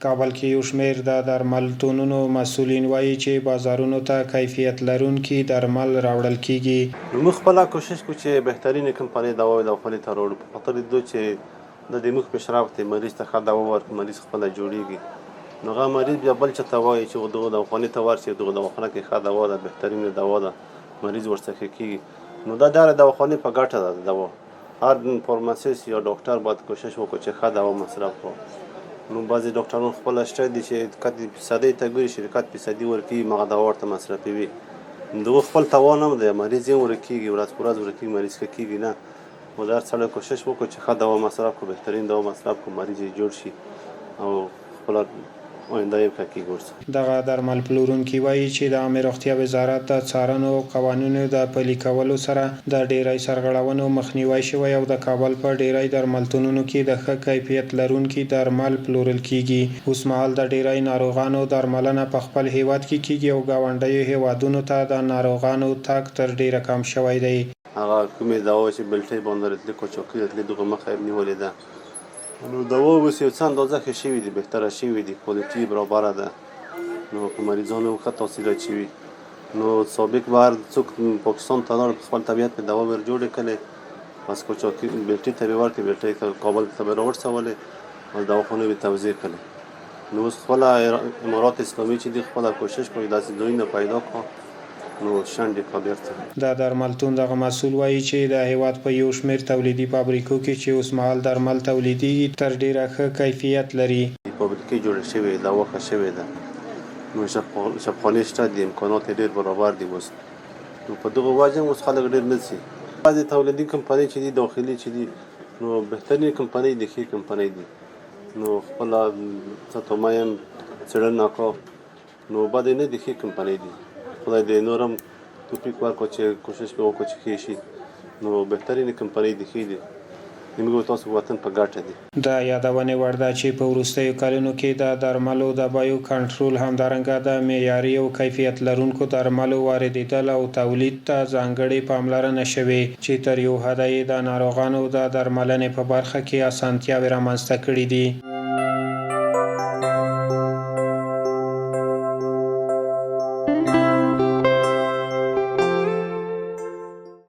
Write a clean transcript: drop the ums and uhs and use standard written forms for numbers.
کابل کې یو شمېر د درملتونونو مسؤلین وایي چې بازارونو ته کیفیت لرونکي درمل راوړل کیږي. موږ خپله کوشش کوو چې بهترینې کمپنۍ دواوې د خپلې ته راوړو په خاطر دې چې د دې موږ پیشرفت دی مریض ته ښه دوا ورکړو مریض خپله جوړېږي نو هغه مریض بیا بل چا ته وایي چې دغه دواخانې ته ورشي دغه دواخانه کې ښه دوا ده بهترینه دوا ده مریض ورڅخه کېږي نو دا د هرې دواخانې په ګټه ده دوا هر فارماسیست یا ډاکټر باید کوشش وکړي چې ښه دوا مصرف کړو. نو بعضې ډاکټران خپله شته دي چې کتې فیصدۍ ته ګوري شرکت فیصدي ورکوي هغه دوا ورته مصرفوي دغه خپل توان هم دی مریض یې ورکېږي ورځ په ورځ ورکېږي مریض ښه کېږي نه نو دا هر سړی کوشش وکړو چې ښه دوا مصرف کړو بهترین دوا مصرف کړو مریض یې جوړ شي او خپله آینده یې ښه کېږي ورسره. دغه درمل پلورونکي وایي چې د عامې روغتیا وزارت د څارنو او قوانینو د پلي کولو سره د ډېری سرغړونو مخنیوی شوی او د کابل په ډېری درملتونونو کې د ښه کیفیت لرونکي درمل پلورل کیږي. اوس مهال د ډېری ناروغانو درملنه په خپل هیواد کې کیږي او ګاونډیو هیوادونو ته د ناروغانو تګ تر ډېره کم شوی دی. هغه کومې دوا چې بلټۍ باندې راتلې کوچوکۍ راتلې دغه مخه یې نیولې ده نو دوا اوس یو څه اندازه ښه شوي دي بهتره شوي دي کوالټي برابره ده نو په مریضانو ښه تاثیرات شوي نو سابق بهر څوک پاکستان ته لاړ په خپل طبیعت مې دوا ور جوړې کړې بس کوچوکۍ بلټۍ ته یې ورکړې بلټۍ کابل ته به یې راورسولې او دواخانو به یې توزیع کړې نو اوس خپله امارات اسلامي چې دي خپله کوشش کوي داسې ځایونه پیدا کړو نو شنډې کا بیرته. د درملتون دغه مسؤل وایي چې د هیواد په یو شمېر تولیدي فابریکو کې چې اوس مهال درمل تولیدېږي تر ډېره ښه کیفیت لري. فابریکې جوړې شوې دوا ښه شوې ده نو شفاخانې شته دي امکانات یې ډېر برابر دي اوس نو په دغه وجه اوس خلک ډېر نه ځي. بعضې تولیدي کمپنۍ چې دي داخلي چې دي نو بهترینې کمپنۍ دي ښې کمپنۍ دي نو خپله څه ته وایم څېړنه کړه نو بد یې نه دي ښې کمپنۍ دي خدای دې نور هم توفیق ورکړو چې کوشش به وکړو چې ښې شي نو بهترینې کمپنۍ دي ښې دي زموږ تاسو وطن په ګټه دي. د یادونې وړ ده چې په وروستیو کلونو کې د درملو د بیو کنټرول همدارنګه د معیاري او کیفیت لرونکو درملو واردېدل او تولید ته ځانګړې پاملرنه شوې چې تر یو حده یې د ناروغانو د درملنې په برخه کې اسانتیاوې رامنځته کړې دي.